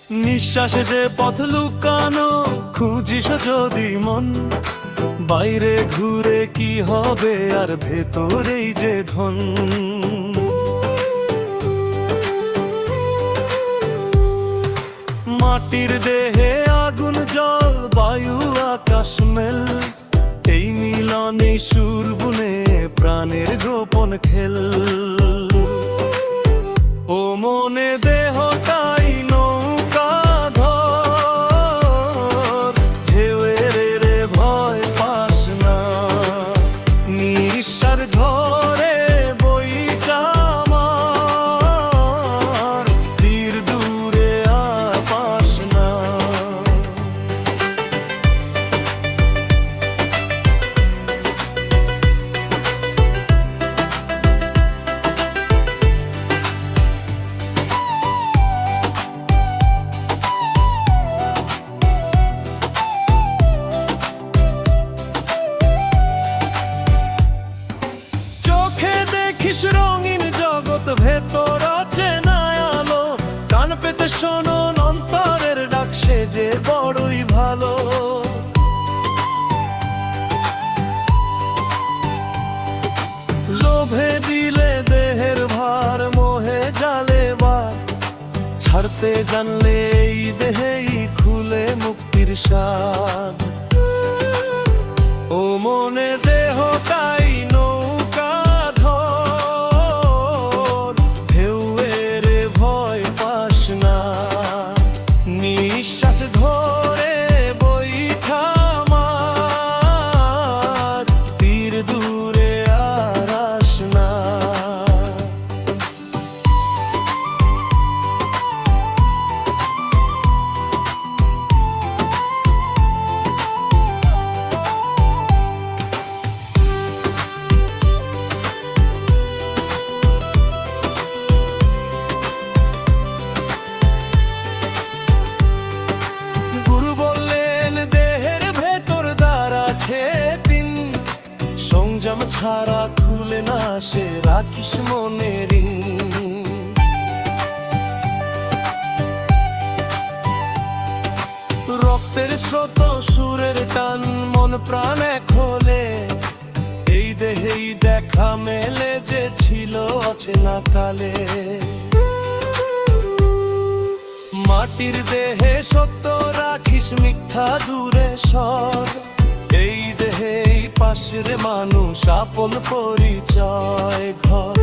নিঃশ্বাসে যে পথ লুকানো খুঁজিস যদি মন, বাইরে ঘুরে কি হবে আর ভেতরেই যে ধন। মাটির দেহে আগুন জল বায়ু আকাশ মেল, এই মিলনে সুর বুনে প্রাণের গোপন খেল। ও মনে দেহটাই নৌকা ধর, ঢেউয়ের রে ভয় পাস না, নিঃশ্বাস ধরে বইটা আমার, তীর দূরে আর পাস না। রঙিন জগৎ ভেতর আছে না আলো, কান পেতে শোনো অন্তরের ডাক, সে যে বড়ই ভালো। লোভে দিলে দেহের ভার, মোহে জালে বার, ছাড়তে জানলে এই দেহেই খুলে মুক্তির স্বাদ। ও মনে দেহটাই নৌকা ধর, ঢেউয়ের ভয় পাস না, নিঃশ্বাস ধরে বইঠা আমার, তীর দূরে আর আস না। সংযম ছাড়া খুলে না সে, রাখিস মনে ঋণ। রক্তের স্রোত সুরের টান, মন প্রাণ এক হলে এই দেহেই দেখা মেলে যে ছিল অচেনা কালে। মাটির দেহে সত্য রাখিস, মিথ্যা দূরে সর, এই দেহে পাশের মানুষ আপন পরিচয় ঘর।